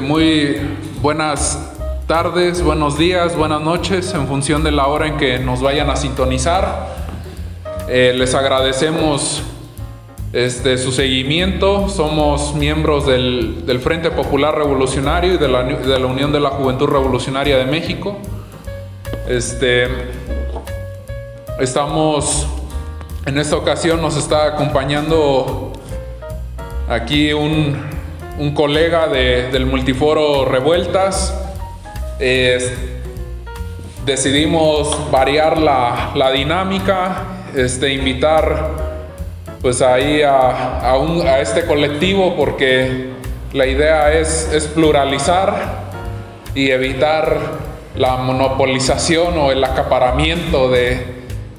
Muy buenas tardes, buenos días, buenas noches, en función de la hora en que nos vayan a sintonizar. Les agradecemos su seguimiento. Somos miembros del Frente Popular Revolucionario y de la Unión de la Juventud Revolucionaria de México. Estamos, en esta ocasión nos está acompañando aquí un colega del Multiforo Revueltas. Decidimos variar la dinámica, invitar pues ahí a este colectivo, porque la idea es pluralizar y evitar la monopolización o el acaparamiento de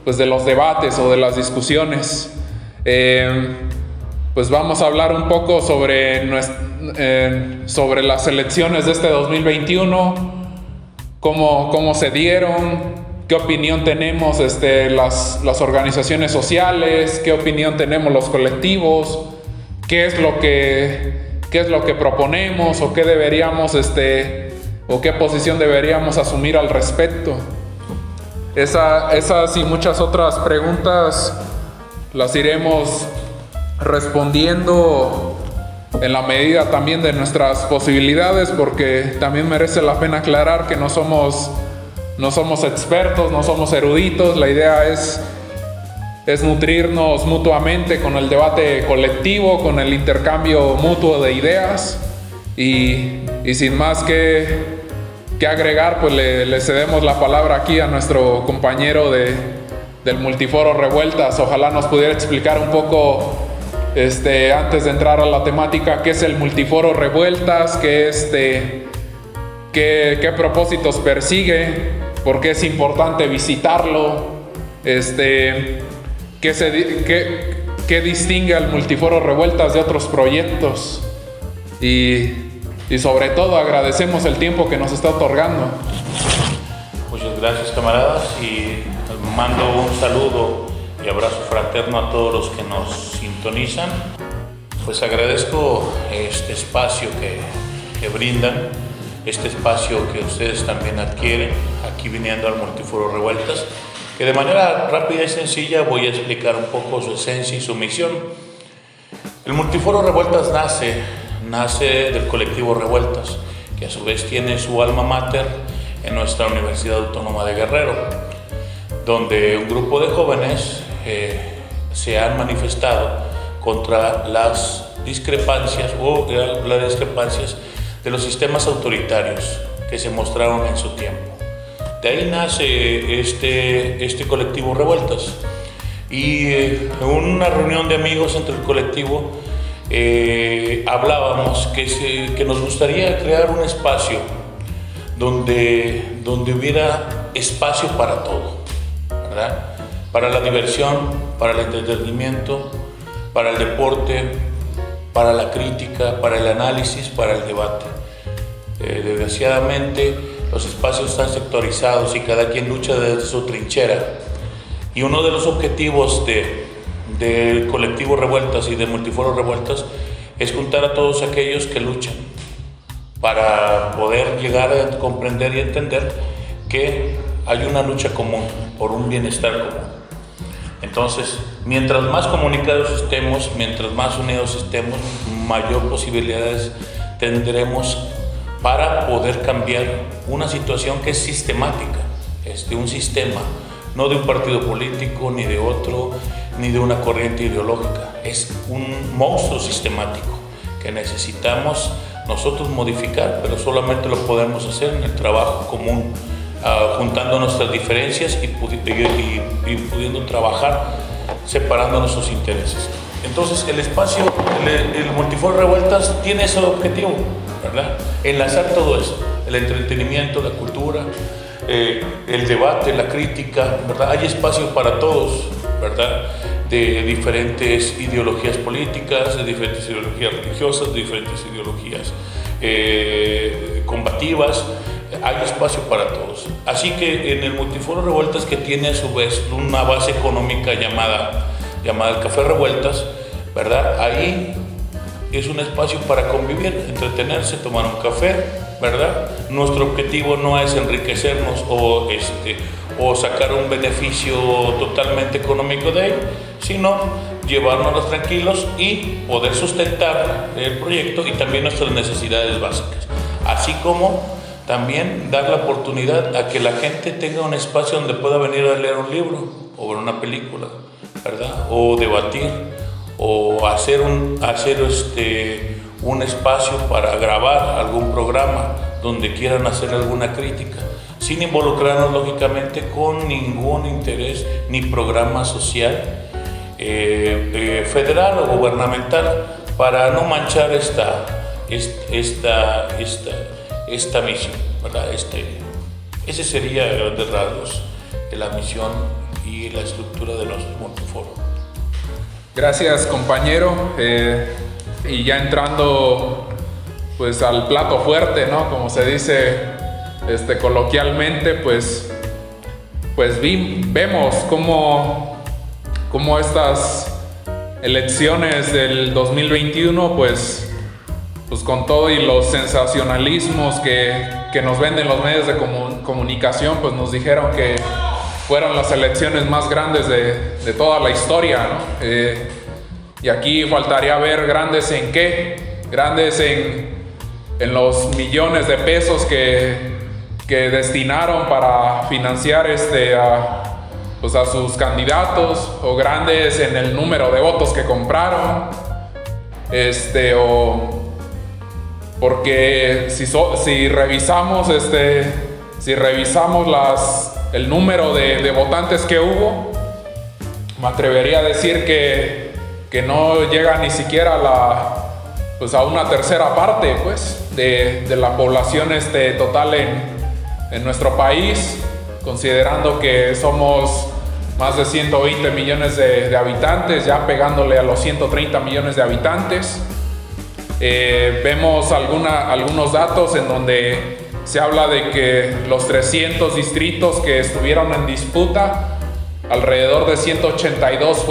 los debates o de las discusiones. Pues vamos a hablar un poco sobre las elecciones de este 2021, cómo se dieron, qué opinión tenemos las organizaciones sociales, qué opinión tenemos los colectivos, qué es lo que proponemos o qué deberíamos o qué posición deberíamos asumir al respecto. Esas y muchas otras preguntas las iremos respondiendo en la medida también de nuestras posibilidades, porque también merece la pena aclarar que no somos expertos, no somos eruditos. La idea es nutrirnos mutuamente con el debate colectivo, con el intercambio mutuo de ideas, y sin más que agregar, pues le cedemos la palabra aquí a nuestro compañero del Multiforo Revueltas. Ojalá nos pudiera explicar un poco, antes de entrar a la temática, qué es el Multiforo Revueltas, qué propósitos persigue, por qué es importante visitarlo, qué distingue al Multiforo Revueltas de otros proyectos, y sobre todo agradecemos el tiempo que nos está otorgando. Muchas gracias, camaradas, y mando un saludo y abrazo fraterno a todos los que nos sintonizan. Pues agradezco este espacio que brindan, este espacio que ustedes también adquieren aquí viniendo al Multiforo Revueltas, que de manera rápida y sencilla voy a explicar un poco su esencia y su misión. El Multiforo Revueltas nace del colectivo Revueltas, que a su vez tiene su alma mater en nuestra Universidad Autónoma de Guerrero, donde un grupo de jóvenes se han manifestado contra las discrepancias de los sistemas autoritarios que se mostraron en su tiempo. De ahí nace este colectivo Revueltas, y en una reunión de amigos entre el colectivo hablábamos que nos gustaría crear un espacio donde hubiera espacio para todo, ¿verdad? Para la diversión, para el entretenimiento, para el deporte, para la crítica, para el análisis, para el debate. Desgraciadamente los espacios están sectorizados y cada quien lucha desde su trinchera, y uno de los objetivos del colectivo Revueltas y de Multiforo Revueltas es juntar a todos aquellos que luchan para poder llegar a comprender y entender que hay una lucha común por un bienestar común. Entonces, mientras más comunicados estemos, mientras más unidos estemos, mayor posibilidades tendremos para poder cambiar una situación que es sistemática, un sistema, no de un partido político, ni de otro, ni de una corriente ideológica. Es un monstruo sistemático que necesitamos nosotros modificar, pero solamente lo podemos hacer en el trabajo común, juntando nuestras diferencias y pudiendo trabajar separando nuestros intereses. Entonces el espacio, el Multiforo Revueltas tiene ese objetivo, ¿verdad? Enlazar todo eso, el entretenimiento, la cultura, el debate, la crítica, ¿verdad? Hay espacio para todos, ¿verdad? De diferentes ideologías políticas, de diferentes ideologías religiosas, de diferentes ideologías combativas. Hay espacio para todos. Así que en el Multiforo Revueltas, que tiene a su vez una base económica llamada el Café Revueltas, ¿verdad? Ahí es un espacio para convivir, entretenerse, tomar un café, ¿verdad? Nuestro objetivo no es enriquecernos o sacar un beneficio totalmente económico de ello, sino llevárnoslos tranquilos y poder sustentar el proyecto y también nuestras necesidades básicas. Así como también dar la oportunidad a que la gente tenga un espacio donde pueda venir a leer un libro o ver una película, ¿verdad? O debatir, o hacer un espacio para grabar algún programa donde quieran hacer alguna crítica, sin involucrarnos lógicamente con ningún interés ni programa social federal o gubernamental, para no manchar esta misión, ¿verdad? Ese sería a grandes rasgos la misión y la estructura de los multiforos. Gracias, compañero. Y ya entrando pues al plato fuerte, ¿no? Como se dice coloquialmente, pues vemos cómo estas elecciones del 2021 pues con todo y los sensacionalismos que nos venden los medios de comunicación, pues nos dijeron que fueron las elecciones más grandes de toda la historia, ¿no? Y aquí faltaría ver grandes en qué, grandes en los millones de pesos que destinaron para financiar a sus candidatos, o grandes en el número de votos que compraron, porque si revisamos el número de votantes que hubo, me atrevería a decir que no llega ni siquiera a una tercera parte de la población total en nuestro país, considerando que somos más de 120 millones de habitantes, ya pegándole a los 130 millones de habitantes. Vemos algunos datos en donde se habla de que los 300 distritos que estuvieron en disputa, alrededor de 182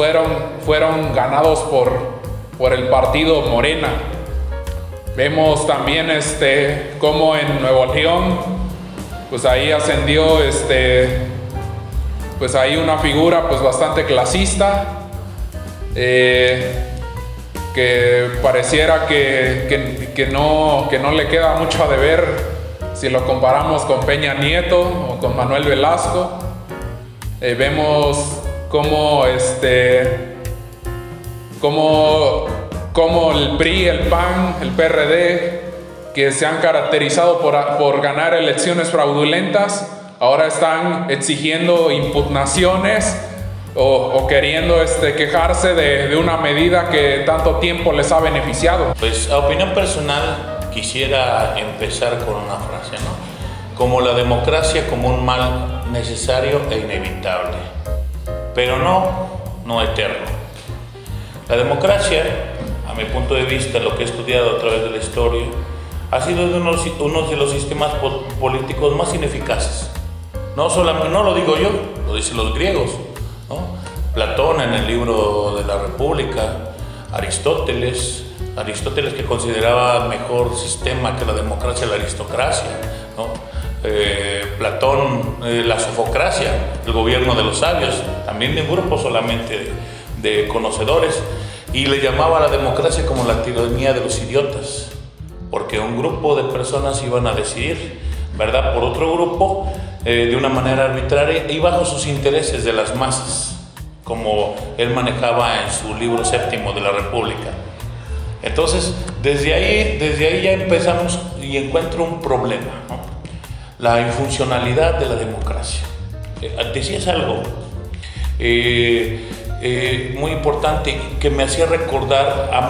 fueron ganados por el partido Morena. Vemos también cómo en Nuevo León, pues ahí ascendió pues ahí una figura pues bastante clasista, que pareciera que no le queda mucho a deber si lo comparamos con Peña Nieto o con Manuel Velasco. Vemos cómo el PRI, el PAN, el PRD, que se han caracterizado por ganar elecciones fraudulentas, ahora están exigiendo impugnaciones o queriendo quejarse de una medida que tanto tiempo les ha beneficiado. Pues a opinión personal quisiera empezar con una frase, ¿no? Como la democracia como un mal necesario e inevitable, pero no eterno. La democracia, a mi punto de vista, lo que he estudiado a través de la historia, ha sido uno de los sistemas políticos más ineficaces. No lo digo yo, lo dicen los griegos, ¿no? Platón en el libro de la República, Aristóteles que consideraba mejor sistema que la democracia la aristocracia, ¿no? Platón, la sofocracia, el gobierno de los sabios, también de un grupo solamente de conocedores, y le llamaba a la democracia como la tiranía de los idiotas, porque un grupo de personas iban a decidir, ¿verdad?, por otro grupo, de una manera arbitraria y bajo sus intereses de las masas, como él manejaba en su libro séptimo de la República. Entonces, desde ahí ya empezamos y encuentro un problema, ¿no? La infuncionalidad de la democracia. Decías algo muy importante que me hacía recordar a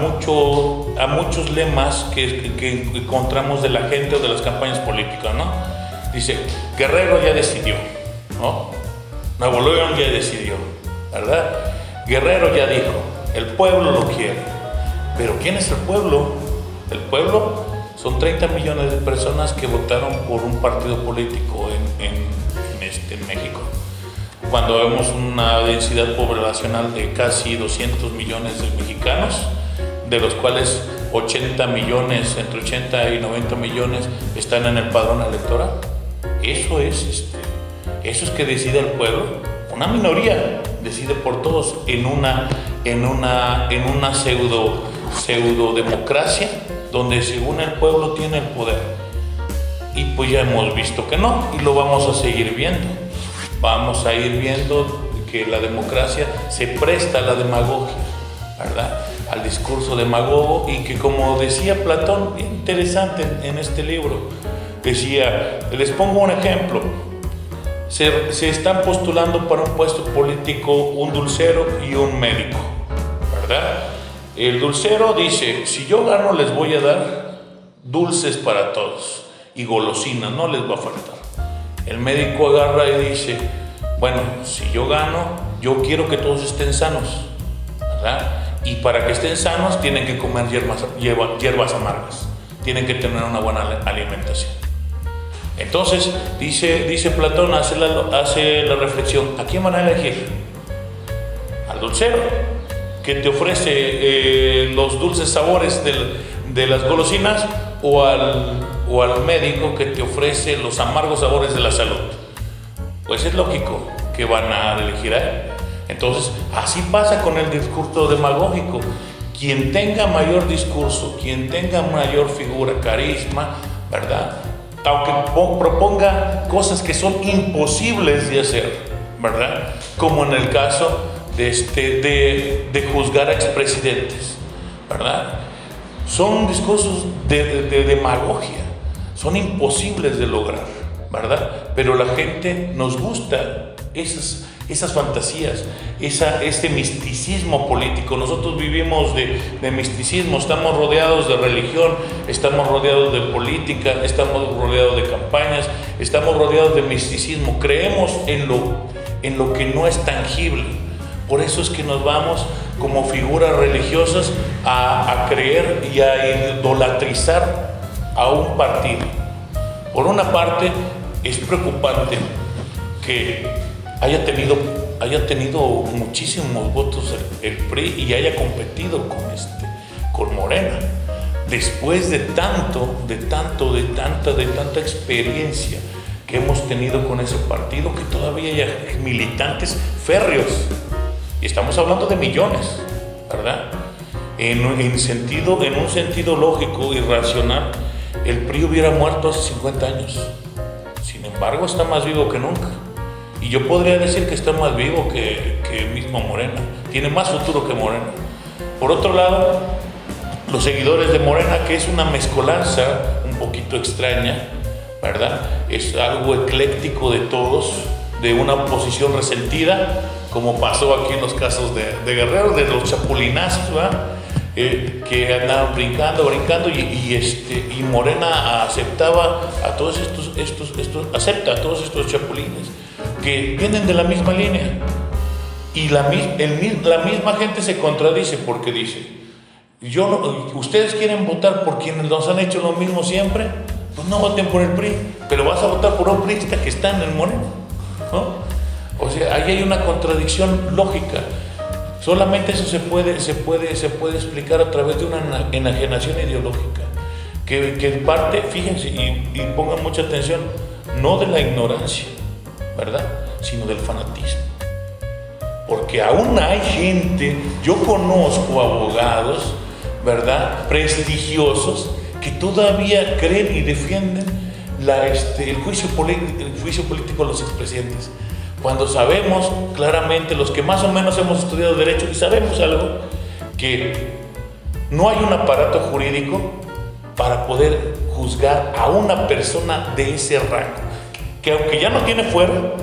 muchos lemas que encontramos de la gente o de las campañas políticas, ¿no? Dice, Guerrero ya decidió, ¿no? Nuevo León ya decidió, ¿verdad? Guerrero ya dijo, el pueblo lo quiere. Pero ¿quién es el pueblo? El pueblo son 30 millones de personas que votaron por un partido político en México. Cuando vemos una densidad poblacional de casi 200 millones de mexicanos, de los cuales 80 millones, entre 80 y 90 millones están en el padrón electoral. Eso es que decide el pueblo. Una minoría decide por todos en una pseudo democracia donde según el pueblo tiene el poder. Y pues ya hemos visto que no, y lo vamos a seguir viendo. Vamos a ir viendo que la democracia se presta a la demagogia, ¿verdad? Al discurso demagogo, y que, como decía Platón, bien interesante en este libro, decía, les pongo un ejemplo, se están postulando para un puesto político un dulcero y un médico, ¿verdad? El dulcero dice, si yo gano les voy a dar dulces para todos y golosinas, no les va a faltar. El médico agarra y dice, bueno, si yo gano, yo quiero que todos estén sanos, ¿verdad? Y para que estén sanos tienen que comer hierbas amargas, tienen que tener una buena alimentación. Entonces, dice Platón, hace la reflexión, ¿a quién van a elegir? Al dulcero, que te ofrece los dulces sabores de las golosinas, o al médico que te ofrece los amargos sabores de la salud. Pues es lógico que van a elegir a él. Entonces, así pasa con el discurso demagógico. Quien tenga mayor discurso, quien tenga mayor figura, carisma, ¿verdad? Aunque proponga cosas que son imposibles de hacer, ¿verdad? Como en el caso de juzgar a expresidentes, ¿verdad? Son discursos de demagogia, son imposibles de lograr, ¿verdad? Pero la gente nos gusta esas fantasías, ese misticismo político. Nosotros vivimos de misticismo, estamos rodeados de religión, estamos rodeados de política, estamos rodeados de campañas, estamos rodeados de misticismo, creemos en lo que no es tangible. Por eso es que nos vamos como figuras religiosas a creer y a idolatrizar a un partido. Por una parte, es preocupante que haya tenido muchísimos votos el PRI y haya competido con Morena. Después de tanta experiencia que hemos tenido con ese partido, que todavía hay militantes férreos. Y estamos hablando de millones, ¿verdad? En un sentido lógico y racional, el PRI hubiera muerto hace 50 años. Sin embargo, está más vivo que nunca. Y yo podría decir que está más vivo que mismo Morena. Tiene más futuro que Morena. Por otro lado, los seguidores de Morena, que es una mezcolanza un poquito extraña, ¿verdad? Es algo ecléctico de todos, de una oposición resentida, como pasó aquí en los casos de Guerrero, de los chapulinazos, ¿verdad? Que andaban brincando y Morena aceptaba a todos estos chapulines que vienen de la misma línea, y la misma gente se contradice, porque dice, ustedes quieren votar por quienes nos han hecho lo mismo siempre, pues no voten por el PRI, pero vas a votar por un priista que está en el Morena, ¿no? O sea, ahí hay una contradicción lógica. Solamente eso se puede explicar a través de una enajenación ideológica, que en parte, fíjense y pongan mucha atención, no de la ignorancia, ¿verdad?, sino del fanatismo. Porque aún hay gente, yo conozco abogados, ¿verdad?, prestigiosos, que todavía creen y defienden el juicio político de los expresidentes. Cuando sabemos claramente, los que más o menos hemos estudiado derecho y sabemos algo, que no hay un aparato jurídico para poder juzgar a una persona de ese rango, que aunque ya no tiene fuero,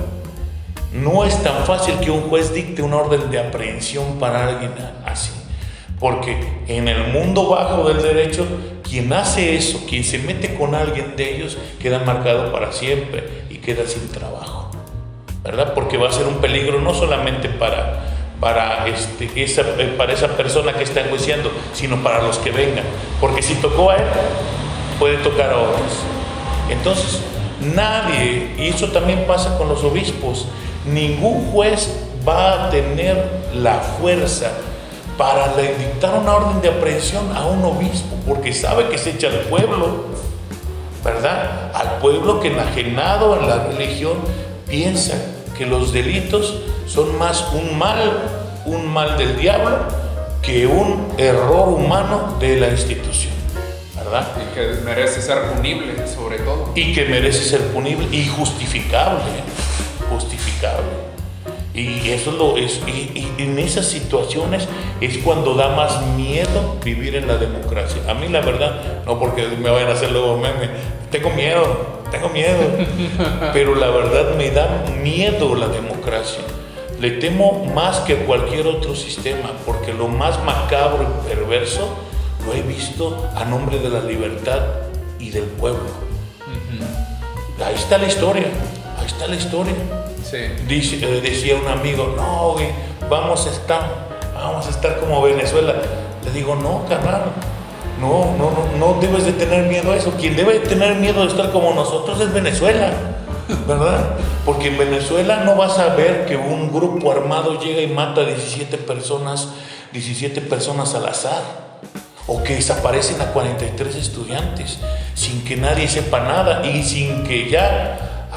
no es tan fácil que un juez dicte una orden de aprehensión para alguien así, porque en el mundo bajo del derecho, quien hace eso, quien se mete con alguien de ellos, queda marcado para siempre y queda sin trabajo, ¿verdad? Porque va a ser un peligro no solamente para esa persona que está enjuiciando, sino para los que vengan, porque si tocó a él, puede tocar a otros. Entonces, nadie, y eso también pasa con los obispos, ningún juez va a tener la fuerza para dictar una orden de aprehensión a un obispo, porque sabe que se echa al pueblo, ¿verdad? Al pueblo que, enajenado en la religión, piensa que los delitos son más un mal del diablo que un error humano de la institución, ¿verdad? Y que merece ser punible, sobre todo. Y que merece ser punible y justificable. Y eso y en esas situaciones es cuando da más miedo vivir en la democracia. A mí la verdad, no porque me vayan a hacer luego meme, tengo miedo, pero la verdad me da miedo la democracia. Le temo más que cualquier otro sistema, porque lo más macabro y perverso lo he visto a nombre de la libertad y del pueblo. Ahí está la historia. Sí. Decía un amigo, no, güey, vamos a estar como Venezuela. Le digo, no, carnal, no debes de tener miedo a eso. Quien debe de tener miedo de estar como nosotros es Venezuela, ¿verdad? Porque en Venezuela no vas a ver que un grupo armado llega y mata a 17 personas al azar, o que desaparecen a 43 estudiantes sin que nadie sepa nada y sin que ya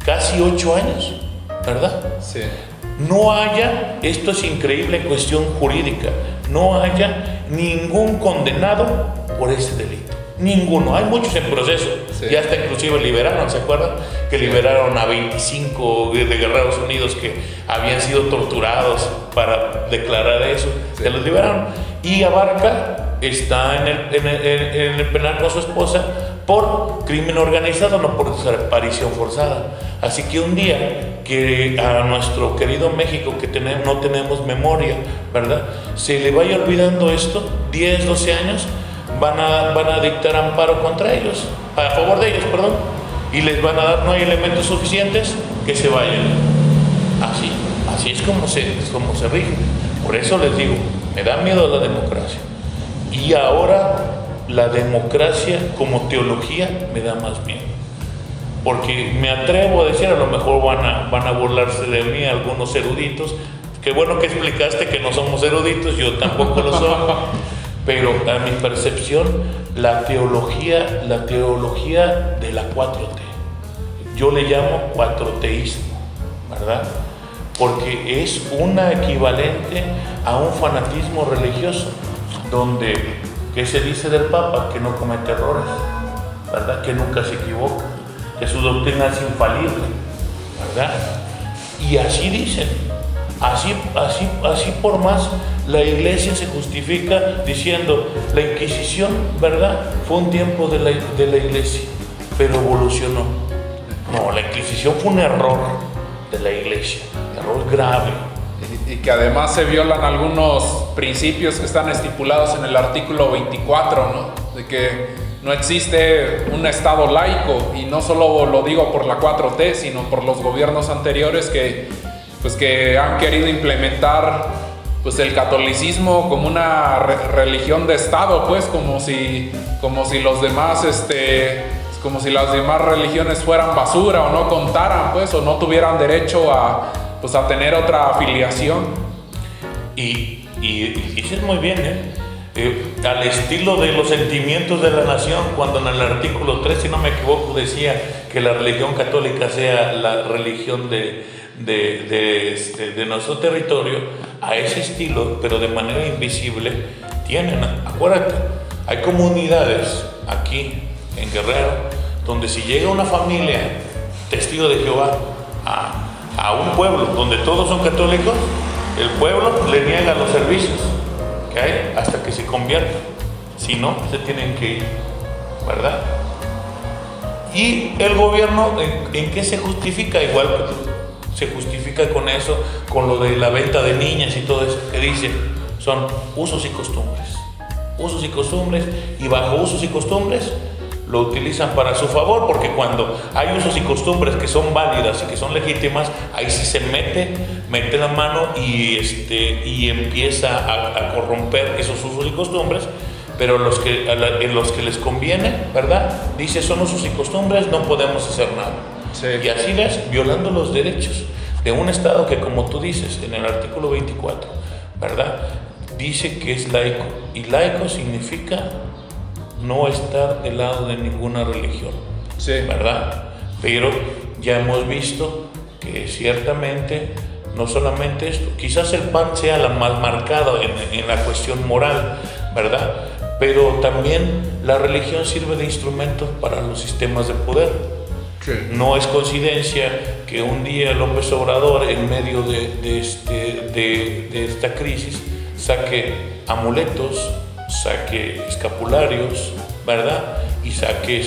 casi 8 años, ¿verdad? Sí. No haya, esto es increíble en cuestión jurídica, no haya ningún condenado por ese delito. Ninguno. Hay muchos en proceso. Sí. Ya hasta inclusive liberaron, ¿se acuerdan? Que liberaron a 25 de Guerreros Unidos que habían sido torturados para declarar eso. Sí. Se los liberaron. Y Abarca está en el penal con su esposa por crimen organizado, no por desaparición forzada. Así que un día que a nuestro querido México, que no tenemos memoria, ¿verdad?, se le vaya olvidando esto, 10, 12 años, van a dictar amparo contra ellos, a favor de ellos, perdón, y les van a dar, no hay elementos suficientes, que se vayan. Así es como se rige. Por eso les digo, me da miedo la democracia. Y ahora la democracia como teología me da más miedo. Porque me atrevo a decir, a lo mejor van a burlarse de mí algunos eruditos. Qué bueno que explicaste que no somos eruditos, yo tampoco lo soy. Pero a mi percepción, la teología de la 4T, yo le llamo cuatroteísmo, ¿verdad? Porque es una equivalente a un fanatismo religioso, donde, ¿qué se dice del Papa? Que no comete errores, ¿verdad? Que nunca se equivoca, que su doctrina es infalible, ¿verdad? Y así dicen, así por más la Iglesia se justifica diciendo, la Inquisición, ¿verdad?, fue un tiempo de la Iglesia, pero evolucionó. No, la Inquisición fue un error de la Iglesia, error grave. Y que además se violan algunos principios que están estipulados en el artículo 24, ¿no? De que no existe un Estado laico, y no solo lo digo por la 4T, sino por los gobiernos anteriores que han querido implementar pues el catolicismo como una religión de Estado, pues como si los demás como si las demás religiones fueran basura o no contaran, pues, o no tuvieran derecho a tener otra afiliación. Y dices muy bien, al estilo de los sentimientos de la nación, cuando en el artículo 3, si no me equivoco, decía que la religión católica sea la religión de nuestro territorio, a ese estilo, pero de manera invisible, acuérdate, hay comunidades aquí en Guerrero, donde si llega una familia testigo de Jehová a un pueblo donde todos son católicos, el pueblo le niega los servicios que hay hasta que se conviertan. Si no, se tienen que ir, ¿verdad? Y el gobierno, ¿en qué se justifica? Igual que tú, se justifica con eso, con lo de la venta de niñas y todo eso, que dice, son usos y costumbres. Usos y costumbres, y bajo usos y costumbres lo utilizan para su favor, porque cuando hay usos y costumbres que son válidas y que son legítimas, ahí sí se mete la mano y empieza a corromper esos usos y costumbres. Pero en los que les conviene, ¿verdad?, dice, son usos y costumbres, no podemos hacer nada. Sí. Y así es, violando los derechos de un Estado que, como tú dices en el artículo 24, ¿verdad?, dice que es laico, y laico significa no estar del lado de ninguna religión, Sí. ¿verdad? Pero ya hemos visto que ciertamente no solamente esto, quizás el PAN sea la mal marcada en la cuestión moral, ¿verdad? Pero también la religión sirve de instrumento para los sistemas de poder. Sí. No es coincidencia que un día López Obrador, en medio de esta crisis, saque amuletos, saque escapularios, ¿verdad? Y saque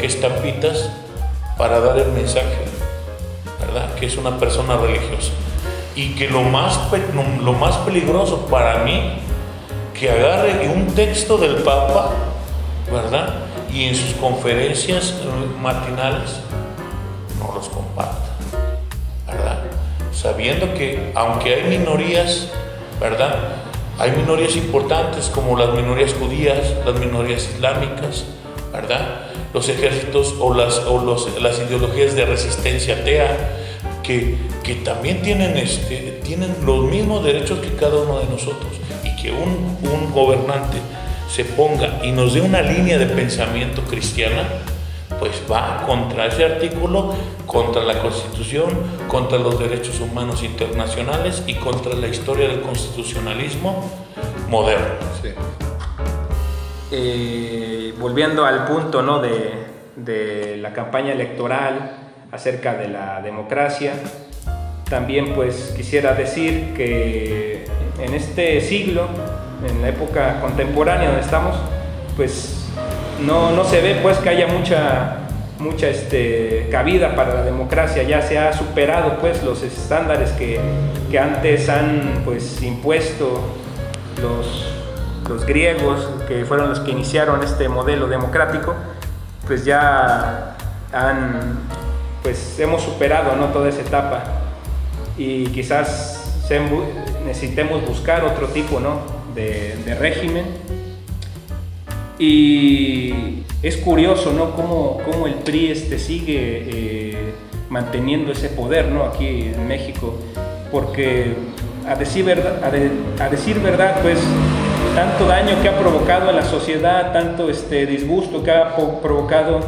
estampitas para dar el mensaje, ¿verdad? Que es una persona religiosa. Y que lo más peligroso para mí, que agarre un texto del Papa, ¿verdad? Y en sus conferencias matinales no los comparta, ¿verdad? Sabiendo que aunque hay minorías, ¿verdad? Hay minorías importantes como las minorías judías, las minorías islámicas, ¿verdad? Los ejércitos o las ideologías de resistencia atea que también tienen los mismos derechos que cada uno de nosotros, y que un gobernante se ponga y nos dé una línea de pensamiento cristiana, pues va contra ese artículo, contra la Constitución, contra los derechos humanos internacionales y contra la historia del constitucionalismo moderno. Sí. Volviendo al punto, ¿no?, de la campaña electoral acerca de la democracia, también pues quisiera decir que en este siglo, en la época contemporánea donde estamos, pues no se ve pues que haya mucha cabida para la democracia. Ya se ha superado pues los estándares que antes han pues impuesto los griegos, que fueron los que iniciaron este modelo democrático. Pues ya hemos superado, ¿no?, toda esa etapa, y quizás necesitemos buscar otro tipo, ¿no?, de régimen. Y es curioso, ¿no?, cómo el PRI sigue manteniendo ese poder, ¿no?, aquí en México, porque a decir verdad, pues tanto daño que ha provocado a la sociedad, tanto disgusto que ha provocado,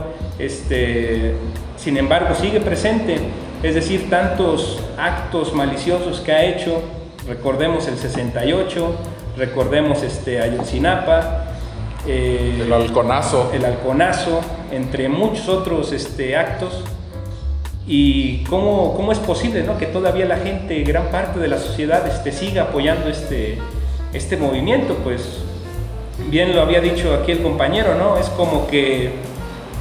sin embargo sigue presente. Es decir, tantos actos maliciosos que ha hecho. Recordemos el 68, recordemos Ayotzinapa, El halconazo, entre muchos otros actos. Y cómo es posible, ¿no?, que todavía la gente, gran parte de la sociedad, siga apoyando este movimiento. Pues bien lo había dicho aquí el compañero, ¿no? Es como que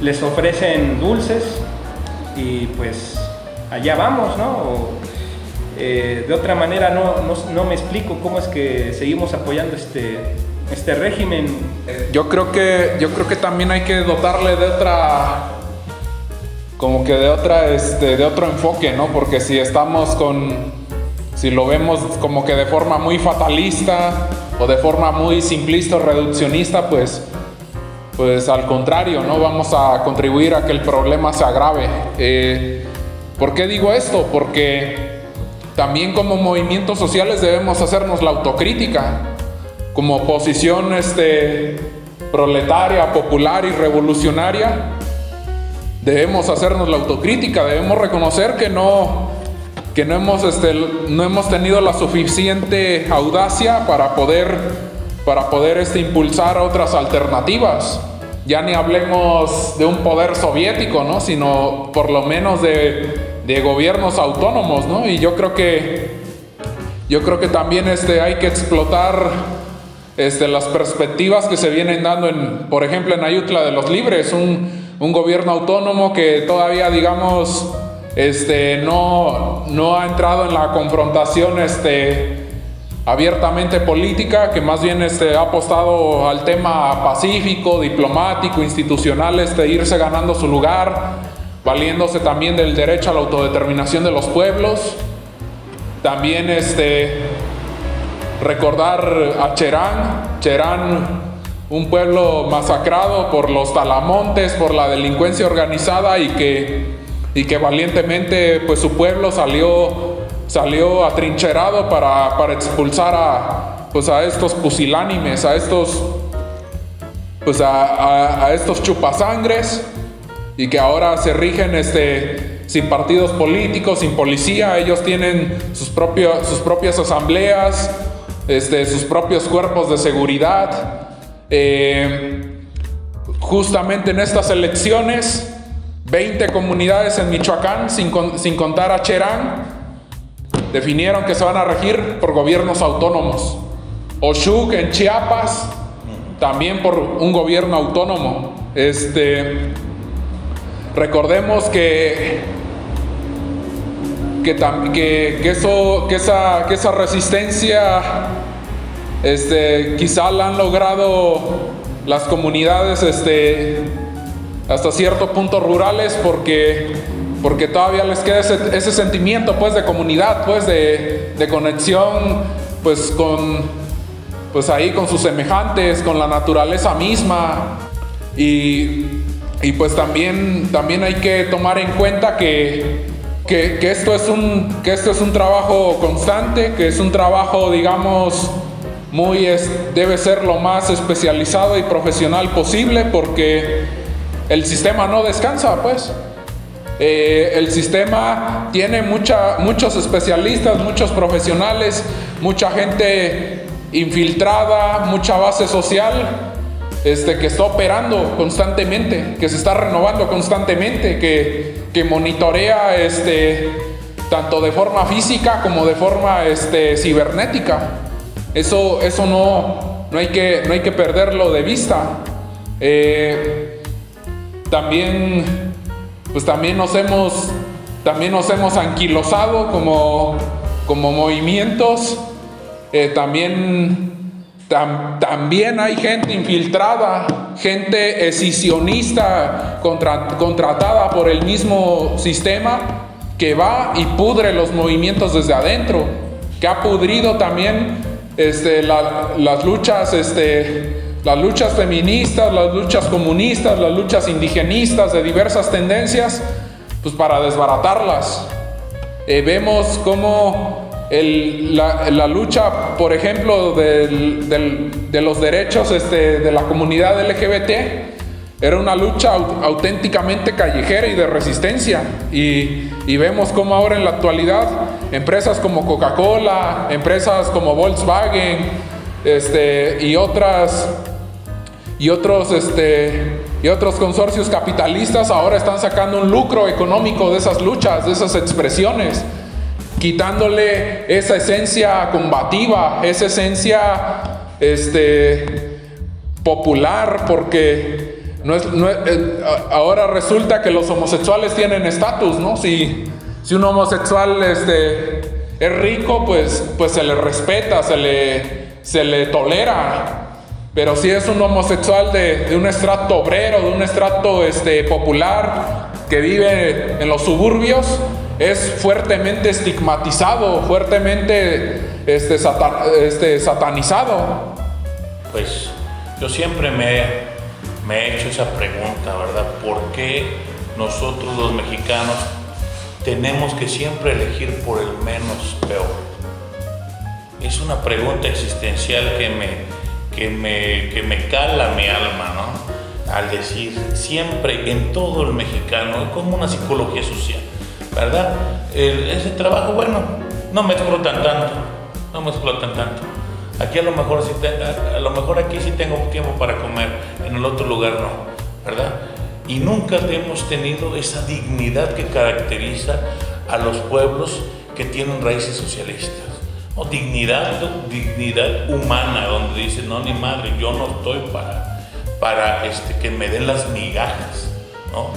les ofrecen dulces y pues allá vamos, ¿no? De otra manera no me explico cómo es que seguimos apoyando este régimen. Yo creo que también hay que dotarle de otro enfoque, ¿no? Porque si lo vemos como que de forma muy fatalista o de forma muy simplista o reduccionista, pues al contrario, ¿no? Vamos a contribuir a que el problema se agrave. ¿Por qué digo esto? Porque también como movimientos sociales debemos hacernos la autocrítica. Como oposición proletaria, popular y revolucionaria, debemos hacernos la autocrítica, debemos reconocer que no hemos tenido la suficiente audacia para poder impulsar otras alternativas. Ya ni hablemos de un poder soviético, ¿no?, sino por lo menos de gobiernos autónomos, ¿no? Y yo creo que también hay que explotar las perspectivas que se vienen dando por ejemplo, en Ayutla de los Libres, un gobierno autónomo que todavía, digamos, no ha entrado en la confrontación abiertamente política, que más bien ha apostado al tema pacífico, diplomático, institucional, irse ganando su lugar, valiéndose también del derecho a la autodeterminación de los pueblos. También recordar a Cherán, un pueblo masacrado por los talamontes, por la delincuencia organizada, y que valientemente pues su pueblo salió atrincherado para expulsar pues a estos pusilánimes, a estos pues a estos chupasangres, y que ahora se rigen sin partidos políticos, sin policía. Ellos tienen sus propias asambleas, sus propios cuerpos de seguridad. Justamente en estas elecciones, 20 comunidades en Michoacán, sin contar a Cherán, definieron que se van a regir por gobiernos autónomos. Oshuk en Chiapas, también por un gobierno autónomo. Recordemos que esa resistencia quizá la han logrado las comunidades hasta cierto punto rurales, porque todavía les queda ese sentimiento pues de comunidad, pues de conexión pues ahí con sus semejantes, con la naturaleza misma. Y pues también hay que tomar en cuenta que esto es un trabajo constante, que es un trabajo, digamos, debe ser lo más especializado y profesional posible, porque el sistema no descansa, pues. El sistema tiene muchos especialistas, muchos profesionales, mucha gente infiltrada, mucha base social, que está operando constantemente, que se está renovando constantemente, que monitorea tanto de forma física como de forma cibernética. Eso no hay que perderlo de vista. También nos hemos anquilosado como movimientos. También hay gente infiltrada, gente escisionista contratada por el mismo sistema, que va y pudre los movimientos desde adentro, que ha pudrido también las luchas feministas, las luchas comunistas, las luchas indigenistas de diversas tendencias, pues para desbaratarlas. Vemos cómo la lucha, por ejemplo, de los derechos de la comunidad LGBT era una lucha auténticamente callejera y de resistencia, y vemos cómo ahora en la actualidad empresas como Coca-Cola, empresas como Volkswagen y otros consorcios capitalistas ahora están sacando un lucro económico de esas luchas, de esas expresiones, quitándole esa esencia combativa, esa esencia popular, porque ahora resulta que los homosexuales tienen estatus, ¿no? Si un homosexual es rico, pues se le respeta, se le tolera. Pero si es un homosexual de un estrato obrero, de un estrato popular, que vive en los suburbios, es fuertemente estigmatizado, fuertemente satanizado. Pues yo siempre me he hecho esa pregunta, ¿verdad? ¿Por qué nosotros los mexicanos tenemos que siempre elegir por el menos peor? Es una pregunta existencial que me cala mi alma, ¿no? Al decir siempre en todo el mexicano, como una psicología social, ¿verdad? Ese trabajo, bueno, no me explotan tanto. Aquí a lo mejor aquí sí tengo tiempo para comer, en el otro lugar no, ¿verdad? Y nunca hemos tenido esa dignidad que caracteriza a los pueblos que tienen raíces socialistas. ¿No? Dignidad humana, donde dicen, no, ni madre, yo no estoy para que me den las migajas, ¿no?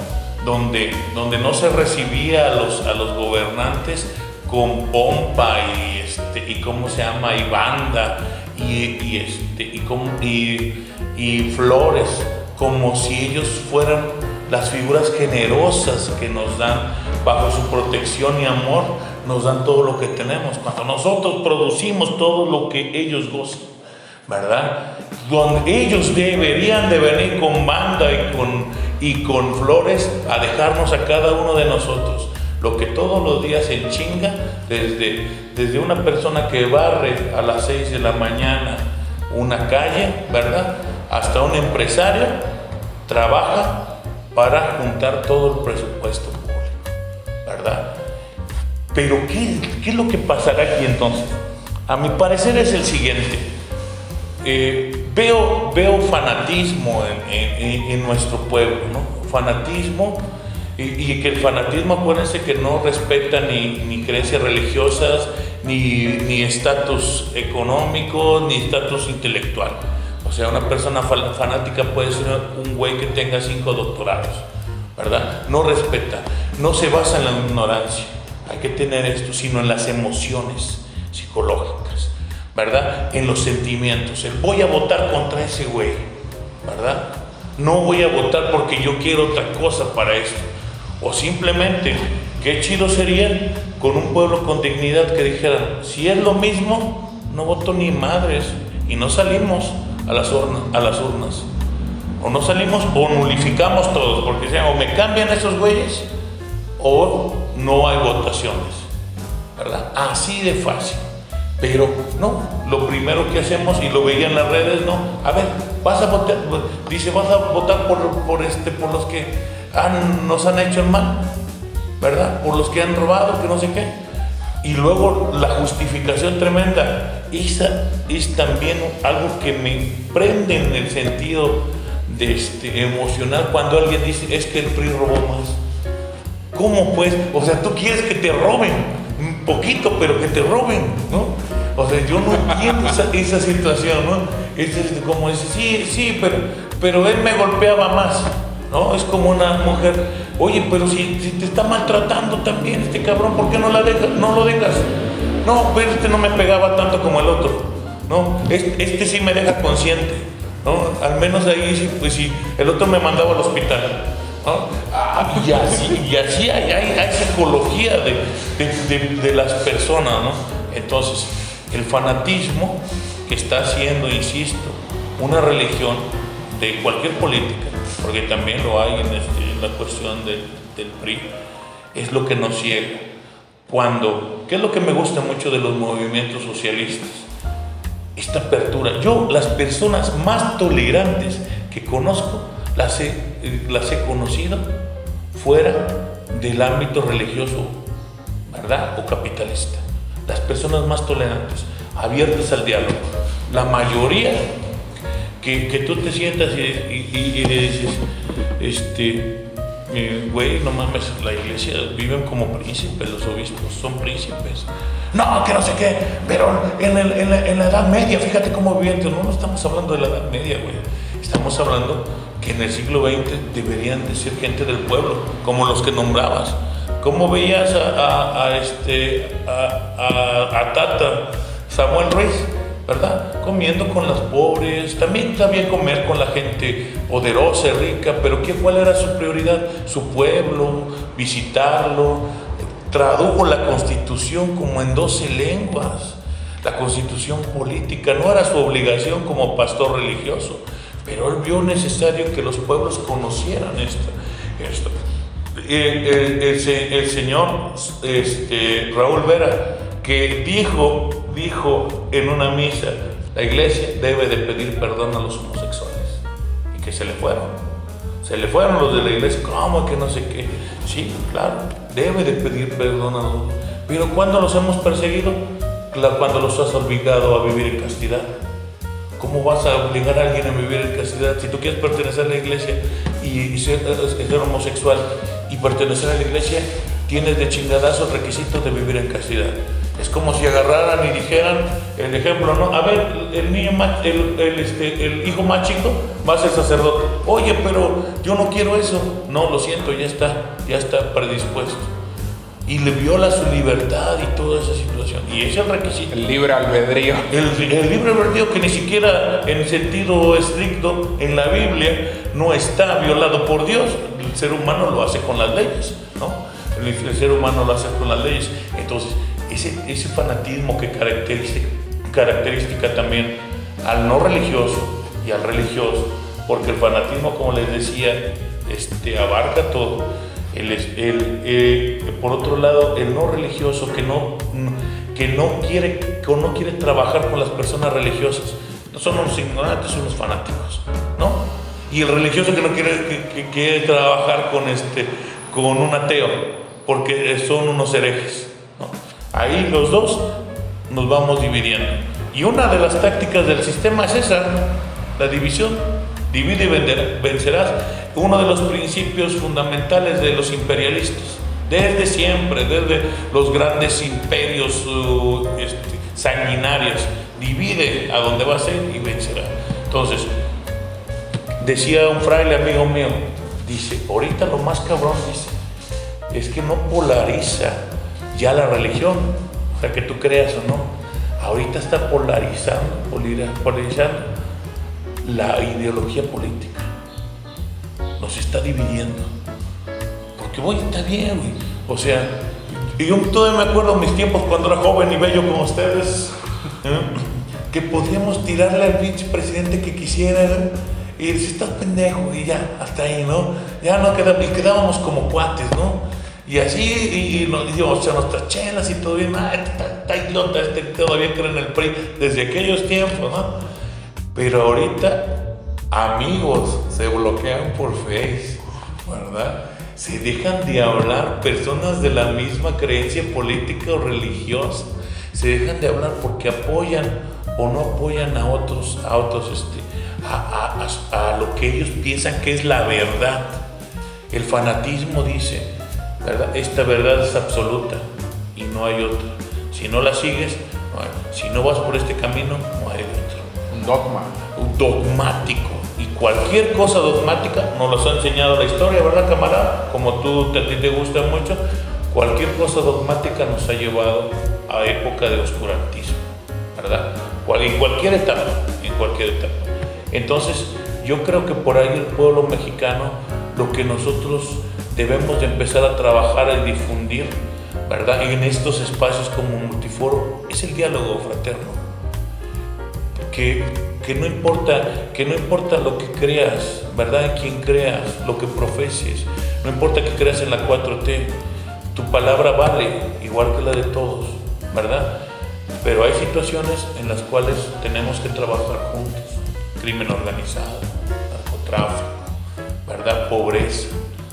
Donde no se recibía a los gobernantes con pompa y ¿cómo se llama? Y banda y flores, como si ellos fueran las figuras generosas que nos dan, bajo su protección y amor, nos dan todo lo que tenemos, cuando nosotros producimos todo lo que ellos gozan, ¿verdad? Donde ellos deberían de venir con banda y con flores a dejarnos a cada uno de nosotros, Lo que todos los días se chinga, desde una persona que barre a las 6 de la mañana una calle, ¿verdad? Hasta un empresario, trabaja para juntar todo el presupuesto público, ¿verdad? Pero ¿qué es lo que pasará aquí entonces? A mi parecer es el siguiente. Veo fanatismo en nuestro pueblo, ¿no? Fanatismo, y que el fanatismo, acuérdense que no respeta ni creencias religiosas, ni estatus económico, ni estatus intelectual. O sea, una persona fanática puede ser un güey que tenga 5 doctorados, ¿verdad? No respeta, no se basa en la ignorancia, hay que tener esto, sino en las emociones psicológicas, ¿verdad? En los sentimientos. Voy a votar contra ese güey, ¿verdad? No voy a votar porque yo quiero otra cosa para esto. O simplemente, qué chido sería con un pueblo con dignidad que dijera, si es lo mismo, no voto ni madres, y no salimos a las urnas. O no salimos o nulificamos todos, porque sea, o me cambian esos güeyes o no hay votaciones, ¿verdad? Así de fácil. Pero no, lo primero que hacemos, y lo veía en las redes, no, a ver, vas a votar, dice, vas a votar por los que nos han hecho el mal, ¿verdad? Por los que han robado, que no sé qué. Y luego la justificación tremenda, esa es también algo que me prende en el sentido emocional, cuando alguien dice, es que el PRI robó más. ¿Cómo pues? O sea, tú quieres que te roben un poquito, pero que te roben, ¿no? O sea, yo no entiendo esa situación, ¿no? Es como dice, sí, pero él me golpeaba más, ¿no? Es como una mujer, oye, pero si te está maltratando también este cabrón, ¿por qué no lo dejas? No, pero no me pegaba tanto como el otro, ¿no? Este sí me deja consciente, ¿no? Al menos ahí sí, pues sí, el otro me mandaba al hospital, ¿no? Y así hay psicología de las personas, ¿no? Entonces, el fanatismo que está haciendo, insisto, una religión de cualquier política, porque también lo hay en la cuestión del PRI, es lo que nos ciega. ¿Qué es lo que me gusta mucho de los movimientos socialistas? Esta apertura. Yo, las personas más tolerantes que conozco, las he conocido fuera del ámbito religioso, ¿verdad? O capitalista. Las personas más tolerantes, abiertas al diálogo. La mayoría que tú te sientas y le dices, güey, no mames, la iglesia viven como príncipes, los obispos son príncipes. No, que no sé qué, pero en la Edad Media, fíjate cómo vivían. No estamos hablando de la Edad Media, güey. Estamos hablando que en el siglo XX deberían de ser gente del pueblo, como los que nombrabas. ¿Cómo veías a Tata Samuel Ruiz, ¿verdad? Comiendo con las pobres, también sabía comer con la gente poderosa y rica, pero ¿cuál era su prioridad? Su pueblo, visitarlo. Tradujo la Constitución como en 12 lenguas, la Constitución política. No era su obligación como pastor religioso, pero él vio necesario que los pueblos conocieran esto. El señor Raúl Vera, que dijo en una misa, la iglesia debe de pedir perdón a los homosexuales, y que se le fueron los de la iglesia. ¿Cómo que no sé qué? Sí, claro, debe de pedir perdón a los, pero ¿cuándo los hemos perseguido? Claro, cuando los has obligado a vivir en castidad. ¿Cómo vas a obligar a alguien a vivir en castidad? Si tú quieres pertenecer a la iglesia y ser homosexual y pertenecer a la iglesia, tienes de chingadazo el requisito de vivir en castidad. Es como si agarraran y dijeran, el ejemplo, ¿no? A ver, el hijo más chico va a ser sacerdote. Oye, pero yo no quiero eso. No, lo siento, ya está predispuesto. Y le viola su libertad y toda esa situación. Y ese es el requisito. El libre albedrío. El libre albedrío, que ni siquiera en sentido estricto en la Biblia no está violado por Dios. El ser humano lo hace con las leyes, ¿no? El ser humano lo hace con las leyes. Entonces, ese fanatismo que característica también al no religioso y al religioso, porque el fanatismo, como les decía, abarca todo. Por otro lado, el no religioso que no quiere trabajar con las personas religiosas. No son unos ignorantes, son unos fanáticos, ¿no? Y el religioso que no quiere trabajar con un ateo, porque son unos herejes, ¿no? Ahí los dos nos vamos dividiendo. Y una de las tácticas del sistema es esa, la división. Divide y vencerás. Uno de los principios fundamentales de los imperialistas, desde siempre, desde los grandes imperios sanguinarios, divide a donde va a ser y vencerá. Entonces, decía un fraile amigo mío, dice, ahorita lo más cabrón, dice, es que no polariza ya la religión, o sea, que tú creas o no, ahorita está polarizando la ideología política, nos está dividiendo, porque está bien, güey. O sea, yo todavía me acuerdo de mis tiempos cuando era joven y bello como ustedes, que podíamos tirarle al pinche presidente que quisiera y decir, estás pendejo, y ya, hasta ahí, ¿no? Ya no quedábamos como cuates, ¿no? Y así, y nos íbamos a echar nuestras chelas y todo bien, está idiota, todavía cree en el PRI desde aquellos tiempos, ¿no? Pero ahorita, amigos, se bloquean por Face, ¿verdad? Se dejan de hablar personas de la misma creencia política o religiosa, se dejan de hablar porque apoyan o no apoyan a otros, a lo que ellos piensan que es la verdad. El fanatismo dice, ¿verdad? Esta verdad es absoluta y no hay otra. Si no la sigues, no hay. Si no vas por este camino, no hay otro. Un dogma. Un dogmático. Y cualquier cosa dogmática nos los ha enseñado la historia, ¿verdad, camarada? Como a ti te gusta mucho, cualquier cosa dogmática nos ha llevado a época de oscurantismo, ¿verdad? En cualquier etapa. Entonces, yo creo que por ahí el pueblo mexicano, lo que nosotros debemos de empezar a trabajar y difundir, ¿verdad? En estos espacios como Multiforo, es el diálogo fraterno. Que no importa lo que creas, ¿verdad? En quién creas, lo que profeses, no importa que creas en la 4T, tu palabra vale igual que la de todos, ¿verdad? Pero hay situaciones en las cuales tenemos que trabajar juntos. Crimen organizado, narcotráfico, ¿verdad? Pobreza.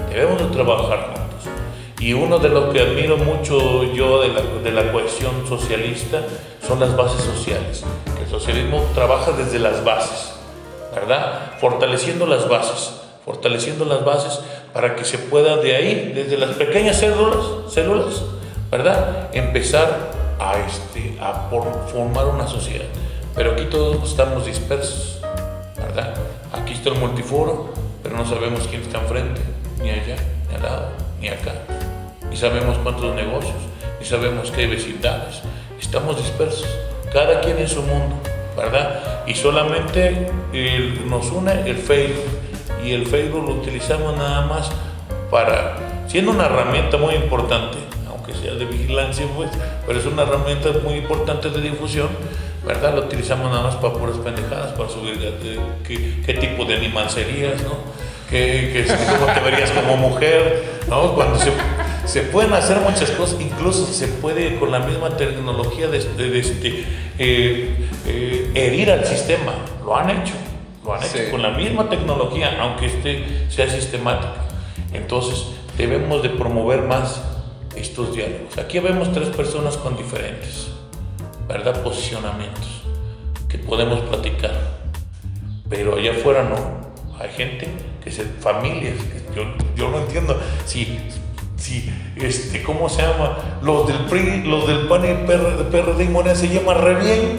Debemos de trabajar juntos. Y uno de lo que admiro mucho yo de la cohesión socialista son las bases sociales. El socialismo trabaja desde las bases, ¿verdad? Fortaleciendo las bases para que se pueda de ahí, desde las pequeñas células, ¿verdad? Empezar a formar una sociedad. Pero aquí todos estamos dispersos, ¿verdad? Aquí está el Multiforo, pero no sabemos quién está enfrente, ni allá, ni al lado, ni acá. Ni sabemos cuántos negocios, ni sabemos qué vecindades. Estamos dispersos, cada quien en su mundo, ¿verdad? Y solamente nos une el Facebook. Y el Facebook lo utilizamos nada más siendo una herramienta muy importante, aunque sea de vigilancia, pues, pero es una herramienta muy importante de difusión, ¿verdad? Lo utilizamos nada más para puras pendejadas, para subir qué tipo de animal serías, ¿no? ¿Cómo te verías como mujer, ¿no? Cuando se pueden hacer muchas cosas, incluso se puede con la misma tecnología herir al sistema. Lo han hecho sí, con la misma tecnología, aunque sea sistemática. Entonces debemos de promover más estos diálogos. Aquí vemos 3 personas con diferentes, ¿verdad?, posicionamientos que podemos platicar, pero allá afuera no. Hay gente familias, yo no entiendo si ¿cómo se llama? Los del PRI, los del PAN y PRD y Morena se llaman re bien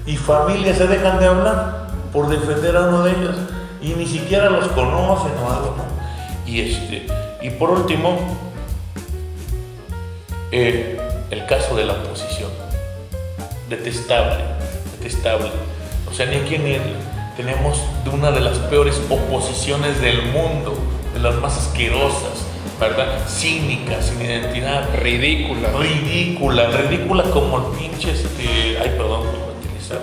y familias se dejan de hablar por defender a uno de ellos y ni siquiera los conocen o algo, ¿no? Y por último, el caso de la oposición, detestable, o sea, ni aquí ni tenemos una de las peores oposiciones del mundo, de las más asquerosas, ¿verdad? Cínica, sin identidad. Ridícula como el pinche, ay, perdón por utilizar.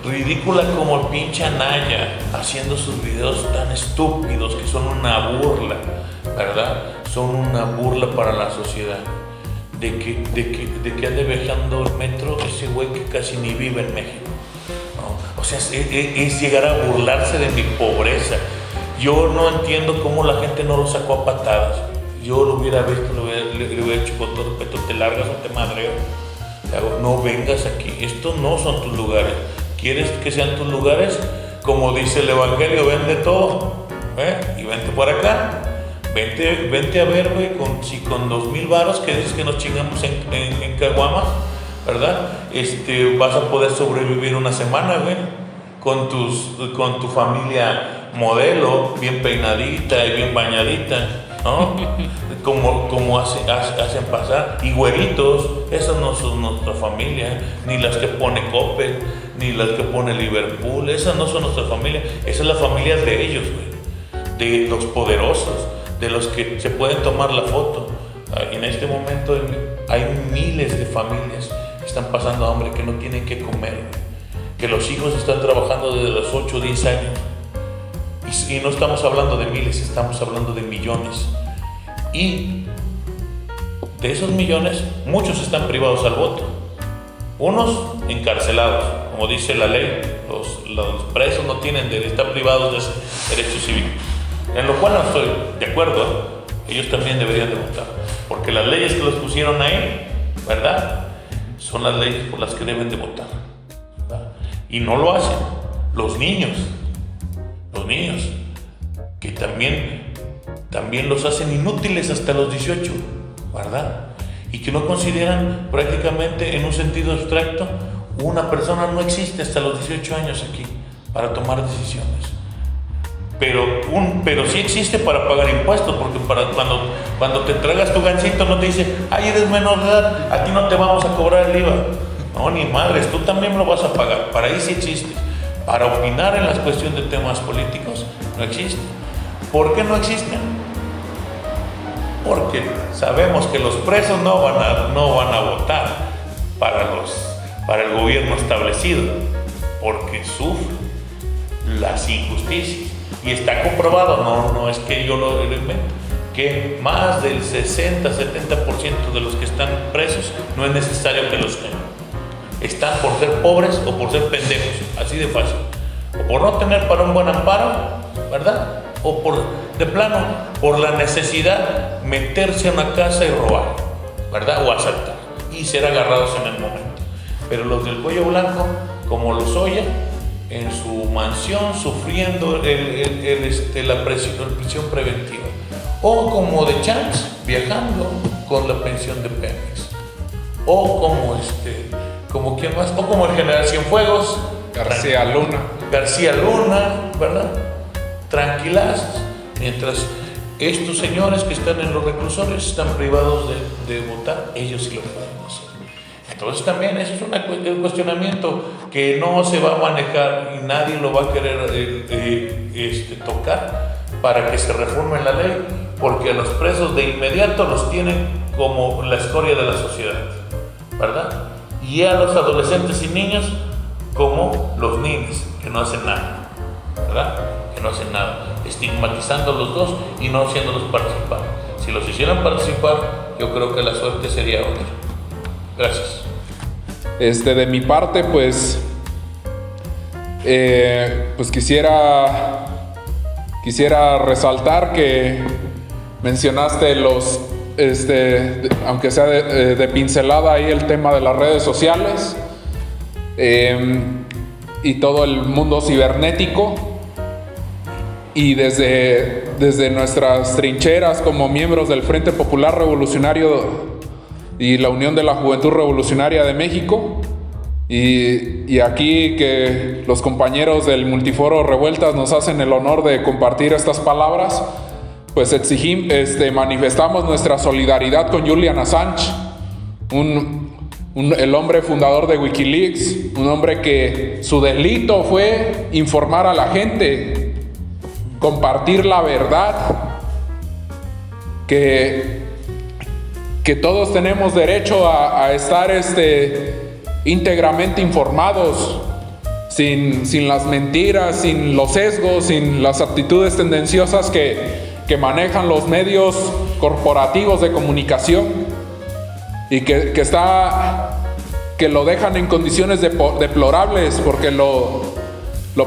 Ridícula como el pinche Anaya, haciendo sus videos tan estúpidos que son una burla, ¿verdad? Son una burla para la sociedad. De que ande viajando el metro ese güey que casi ni vive en México, ¿no? O sea, es llegar a burlarse de mi pobreza. Yo no entiendo cómo la gente no lo sacó a patadas. Yo lo hubiera visto, le hubiera hecho con todo respeto, te largas o te madreo. No vengas aquí, estos no son tus lugares. ¿Quieres que sean tus lugares? Como dice el Evangelio, vende todo, y vente por acá. Vente a ver, güey, con 2,000 varos que dices que nos chingamos en caguamas, ¿verdad? Vas a poder sobrevivir una semana, güey, con tu familia modelo, bien peinadita y bien bañadita, ¿no? como hacen pasar. Y güeritos, esas no son nuestra familia, ni las que pone Coppel, ni las que pone Liverpool, esas no son nuestra familia, esa es la familia de ellos, güey, de los poderosos, de los que se pueden tomar la foto. En este momento hay miles de familias que están pasando hambre, que no tienen que comer, que los hijos están trabajando desde los 8 o 10 años. Y no estamos hablando de miles, estamos hablando de millones. Y de esos millones, muchos están privados al voto. Unos encarcelados, como dice la ley, los presos no tienen están privados de ese derecho cívico. En lo cual no estoy de acuerdo, ellos también deberían de votar, porque las leyes que los pusieron ahí, ¿verdad?, son las leyes por las que deben de votar, ¿verdad? Y no lo hacen. Los niños, que también los hacen inútiles hasta los 18, ¿verdad? Y que no consideran prácticamente, en un sentido abstracto, una persona no existe hasta los 18 años aquí para tomar decisiones. Pero sí existe para pagar impuestos, porque cuando te tragas tu gancito no te dice, ay, eres menor de edad, a ti no te vamos a cobrar el IVA. No, ni madres, tú también lo vas a pagar. Para ahí sí existe. Para opinar en las cuestiones de temas políticos no existe. ¿Por qué no existen? Porque sabemos que los presos no van a votar para el gobierno establecido, porque sufren las injusticias. Y está comprobado, no es que yo lo invento, que más del 60-70% de los que están presos no es necesario que los tengan. Están por ser pobres o por ser pendejos, así de fácil. O por no tener para un buen amparo, ¿verdad? O de plano, por la necesidad, meterse a una casa y robar, ¿verdad? O asaltar y ser agarrados en el momento. Pero los del cuello blanco, como los Oya, en su mansión sufriendo la prisión preventiva, o como de Chance viajando con la pensión de Pemex, o como quién más, o como el general Cienfuegos, García Luna, ¿verdad? Tranquilazos, mientras estos señores que están en los reclusorios están privados de votar, ellos sí lo pueden hacer. Entonces también eso es un cuestionamiento que no se va a manejar y nadie lo va a querer tocar para que se reforme la ley, porque a los presos de inmediato los tienen como la escoria de la sociedad, ¿verdad? Y a los adolescentes y niños como los ninis, que no hacen nada, ¿verdad? Que no hacen nada, estigmatizando a los dos y no haciéndolos participar. Si los hicieran participar, yo creo que la suerte sería otra. Gracias. De mi parte, pues quisiera resaltar que mencionaste aunque sea de pincelada ahí, el tema de las redes sociales y todo el mundo cibernético, y desde nuestras trincheras como miembros del Frente Popular Revolucionario y la Unión de la Juventud Revolucionaria de México, y aquí que los compañeros del Multiforo Revueltas nos hacen el honor de compartir estas palabras, pues manifestamos nuestra solidaridad con Julian Assange, el hombre fundador de Wikileaks, un hombre que su delito fue informar a la gente, compartir la verdad, que todos tenemos derecho a estar íntegramente informados, sin las mentiras, sin los sesgos, sin las actitudes tendenciosas que que manejan los medios corporativos de comunicación y que lo dejan en condiciones deplorables porque lo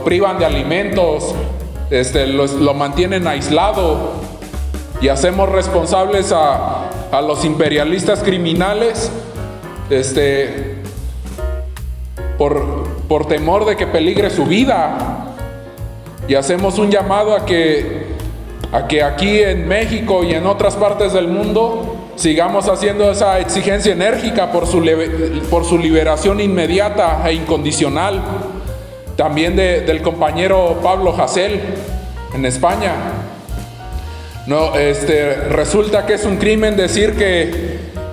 privan de alimentos, lo mantienen aislado, y hacemos responsables a los imperialistas criminales por temor de que peligre su vida. Y hacemos un llamado a que aquí en México y en otras partes del mundo sigamos haciendo esa exigencia enérgica por su liberación inmediata e incondicional. También del compañero Pablo Hasél en España. No, resulta que es un crimen decir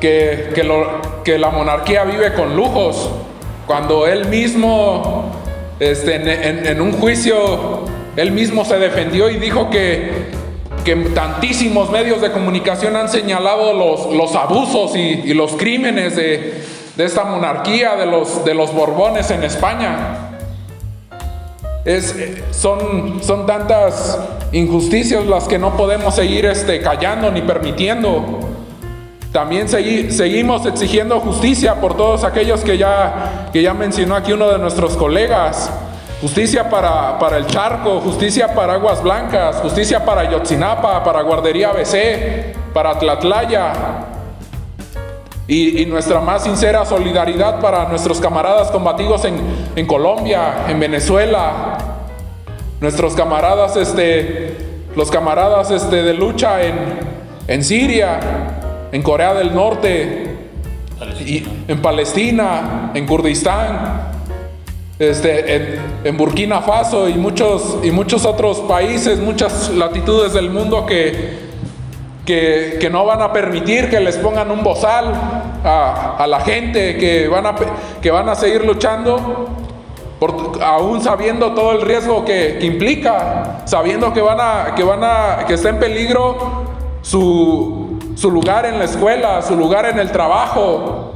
que la monarquía vive con lujos, cuando él mismo, en un juicio, él mismo se defendió y dijo que tantísimos medios de comunicación han señalado los abusos y los crímenes de esta monarquía, de los Borbones en España. Son tantas injusticias las que no podemos seguir callando ni permitiendo. También seguimos exigiendo justicia por todos aquellos que ya mencionó aquí uno de nuestros colegas. Justicia para el Charco, justicia para Aguas Blancas, justicia para Ayotzinapa, para Guardería ABC, para Tlatlaya. Y nuestra más sincera solidaridad para nuestros camaradas combatidos en Colombia, en Venezuela, nuestros camaradas, los camaradas de lucha en Siria, en Corea del Norte, y en Palestina, en Kurdistán, en Burkina Faso y muchos otros países, muchas latitudes del mundo que no van a permitir que les pongan un bozal a la gente, que van a seguir luchando, aún sabiendo todo el riesgo que implica, sabiendo que está en peligro su lugar en la escuela, su lugar en el trabajo,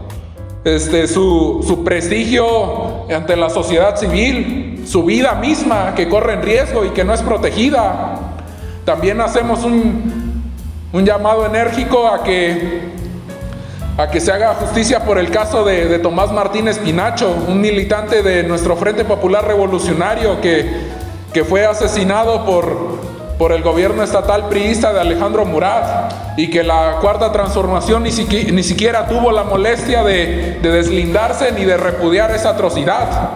su prestigio ante la sociedad civil, su vida misma que corre en riesgo y que no es protegida. También hacemos un llamado enérgico a que se haga justicia por el caso de Tomás Martínez Pinacho, un militante de nuestro Frente Popular Revolucionario que fue asesinado por el gobierno estatal priista de Alejandro Murat, y que la Cuarta Transformación ni siquiera tuvo la molestia de deslindarse ni de repudiar esa atrocidad.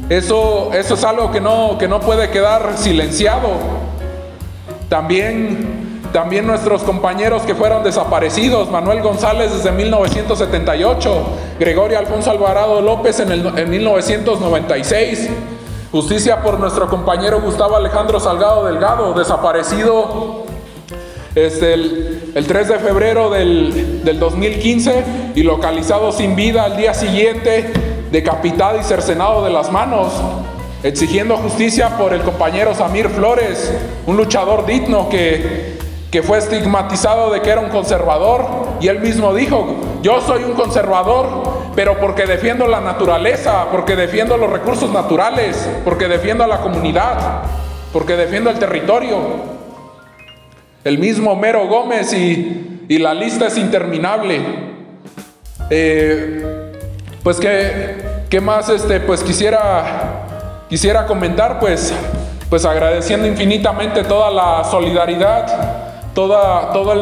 Eso es algo que no puede quedar silenciado. También nuestros compañeros que fueron desaparecidos: Manuel González desde 1978, Gregorio Alfonso Alvarado López en 1996. Justicia por nuestro compañero Gustavo Alejandro Salgado Delgado, desaparecido el 3 de febrero del 2015 y localizado sin vida al día siguiente, decapitado y cercenado de las manos. Exigiendo justicia por el compañero Samir Flores, un luchador digno que fue estigmatizado de que era un conservador, y él mismo dijo: yo soy un conservador, pero porque defiendo la naturaleza, porque defiendo los recursos naturales, porque defiendo a la comunidad, porque defiendo el territorio. El mismo Homero Gómez, y la lista es interminable. Pues ¿qué más pues quisiera comentar? Pues agradeciendo infinitamente toda la solidaridad, todos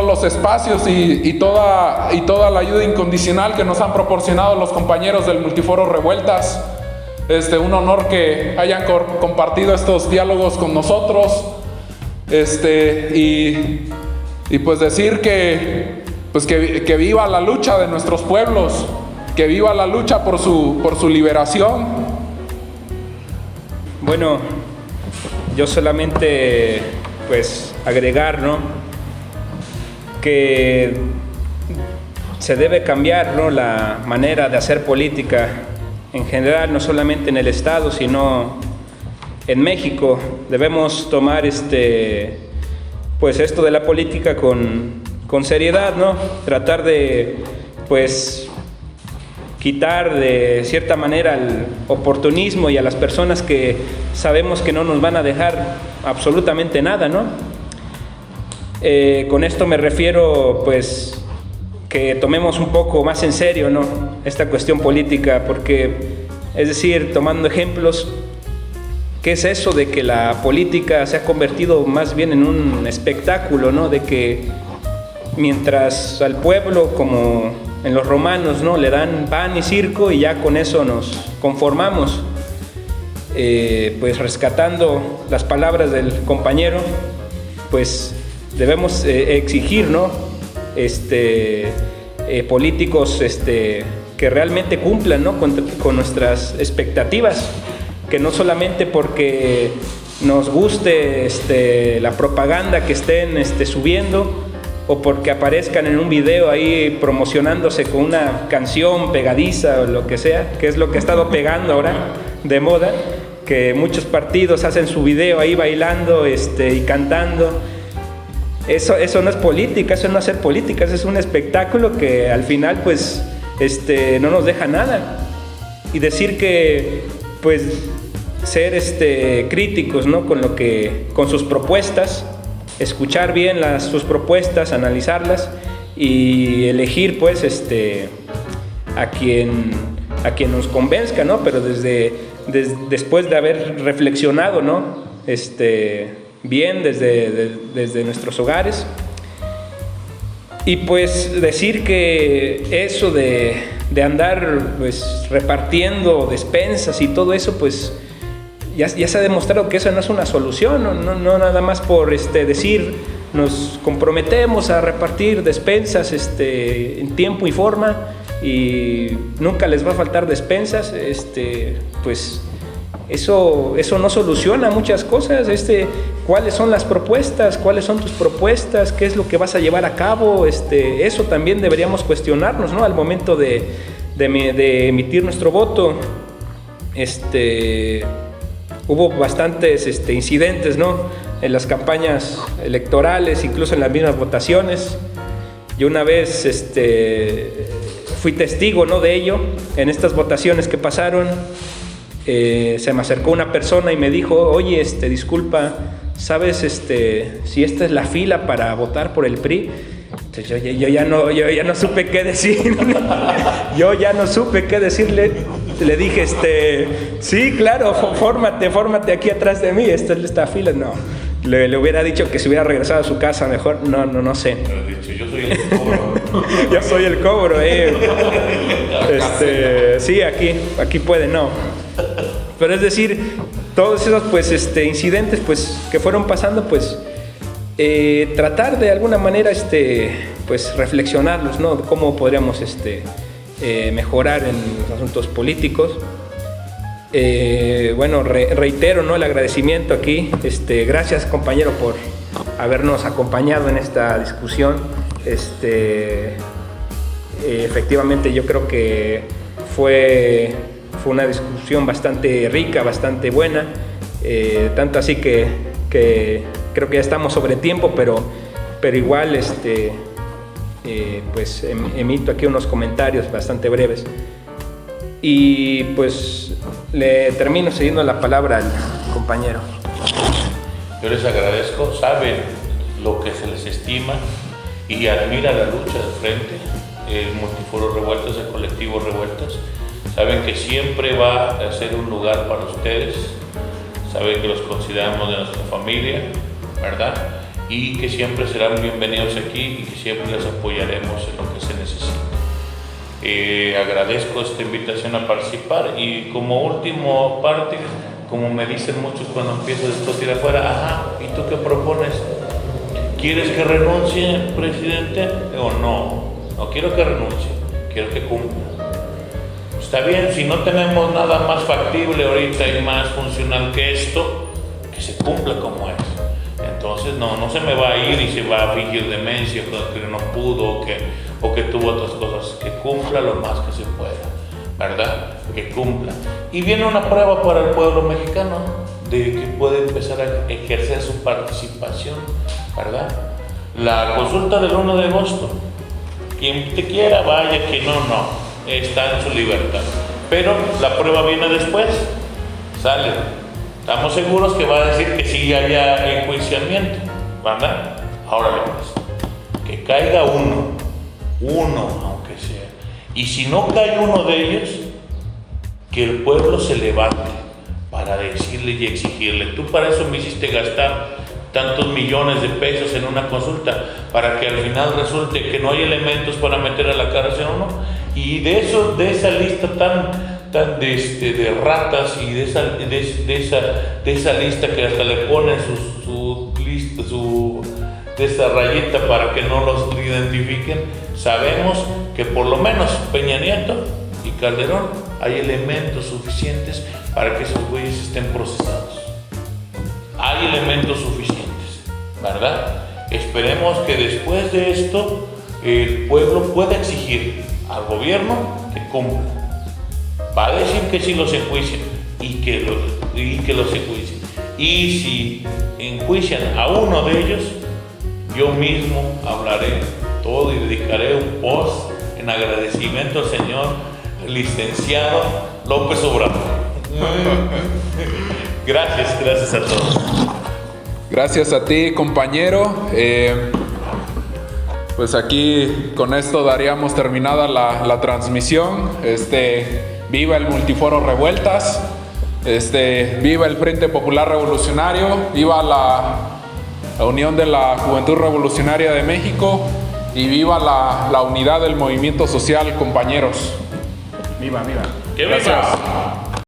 los espacios y toda la ayuda incondicional que nos han proporcionado los compañeros del Multiforo Revueltas. Un honor que hayan compartido estos diálogos con nosotros. Y pues decir que viva la lucha de nuestros pueblos, que viva la lucha por su liberación. Bueno, yo solamente agregar, ¿no?, que se debe cambiar, ¿no?, la manera de hacer política en general, no solamente en el Estado, sino en México. Debemos tomar esto de la política con seriedad, ¿no? Tratar de quitar de cierta manera el oportunismo y a las personas que sabemos que no nos van a dejar absolutamente nada, ¿no? Con esto me refiero, pues, que tomemos un poco más en serio, ¿no?, esta cuestión política, porque, es decir, tomando ejemplos, ¿qué es eso de que la política se ha convertido más bien en un espectáculo, ¿no? De que mientras al pueblo, como en los romanos, ¿no?, le dan pan y circo y ya con eso nos conformamos, pues rescatando las palabras del compañero, pues debemos exigir, ¿no?, políticos que realmente cumplan, ¿no?, con nuestras expectativas, que no solamente porque nos guste la propaganda que estén subiendo, o porque aparezcan en un video ahí promocionándose con una canción pegadiza o lo que sea, que es lo que ha estado pegando ahora de moda, que muchos partidos hacen su video ahí bailando y cantando. Eso no es política, eso no es hacer política, eso es un espectáculo que al final pues no nos deja nada. Y decir que pues ser críticos, ¿no?, con sus propuestas, escuchar bien sus propuestas, analizarlas y elegir pues a quien nos convenzca, ¿no?, pero después de haber reflexionado, ¿no?, bien desde nuestros hogares. Y pues decir que eso de andar pues repartiendo despensas y todo eso, pues ya se ha demostrado que eso no es una solución, no nada más por decir nos comprometemos a repartir despensas en tiempo y forma y nunca les va a faltar despensas, pues eso no soluciona muchas cosas. ¿Cuáles son las propuestas? ¿Cuáles son tus propuestas? ¿Qué es lo que vas a llevar a cabo? Eso también deberíamos cuestionarnos, ¿no?, al momento de emitir nuestro voto. Hubo bastantes incidentes, ¿no?, en las campañas electorales, incluso en las mismas votaciones. Yo una vez fui testigo, ¿no?, de ello. En estas votaciones que pasaron, se me acercó una persona y me dijo: oye, disculpa, ¿sabes si esta es la fila para votar por el PRI? Entonces yo ya no supe qué decir. Yo ya no supe qué decirle. Le dije, sí, claro, fórmate aquí atrás de mí, esta es esta fila. No, le hubiera dicho que se hubiera regresado a su casa mejor, no sé. Yo soy el cobro. Yo soy el cobro, sí, aquí puede, no. Pero es decir, todos esos pues incidentes pues que fueron pasando, pues tratar de alguna manera pues reflexionarlos, ¿no?, cómo podríamos mejorar en los asuntos políticos. Bueno, reitero, ¿no?, el agradecimiento aquí. Gracias, compañero, por habernos acompañado en esta discusión. Efectivamente, yo creo que fue una discusión bastante rica, bastante buena, tanto así que creo que ya estamos sobre tiempo, pero igual pues emito aquí unos comentarios bastante breves y pues le termino cediendo la palabra al compañero. Yo les agradezco, saben lo que se les estima y admira la lucha de frente, el Multiforo Revueltas, el colectivo Revueltas. Saben que siempre va a ser un lugar para ustedes, saben que los consideramos de nuestra familia, ¿verdad? Y que siempre serán bienvenidos aquí y que siempre les apoyaremos en lo que se necesite. Agradezco esta invitación a participar y como último parte, como me dicen muchos cuando empiezo a discutir afuera, ajá, ¿y tú qué propones? ¿Quieres que renuncie, presidente? Digo, no quiero que renuncie, quiero que cumpla. Está bien, si no tenemos nada más factible ahorita y más funcional que esto, que se cumpla como es. Entonces no se me va a ir y se va a fingir demencia, que no pudo o que tuvo otras cosas. Que cumpla lo más que se pueda, ¿verdad? Que cumpla. Y viene una prueba para el pueblo mexicano de que puede empezar a ejercer su participación, ¿verdad? La consulta del 1 de agosto. Quien te quiera, vaya, que no. está en su libertad. Pero la prueba viene después, sale. Estamos seguros que va a decir que sí haya enjuiciamiento, ¿verdad? Ahora pues, que caiga uno, aunque sea. Y si no cae uno de ellos, que el pueblo se levante para decirle y exigirle. Tú para eso me hiciste gastar tantos millones de pesos en una consulta, para que al final resulte que no hay elementos para meter a la cárcel o no. Y de esa lista de ratas y de esa lista que hasta le ponen de esa rayita para que no los identifiquen, sabemos que por lo menos Peña Nieto y Calderón hay elementos suficientes para que esos güeyes estén procesados. Hay elementos suficientes, ¿verdad? Esperemos que después de esto el pueblo pueda exigir al gobierno que cumpla. Va a decir que sí los enjuicien y que los enjuicien. Y si enjuician a uno de ellos, yo mismo hablaré todo y dedicaré un post en agradecimiento al señor licenciado López Obrador. Gracias a todos. Gracias a ti, compañero. Pues aquí con esto daríamos terminada la transmisión. Viva el Multiforo Revueltas. Viva el Frente Popular Revolucionario. Viva la Unión de la Juventud Revolucionaria de México. Y viva la unidad del movimiento social, compañeros. Viva, viva. ¡Que viva!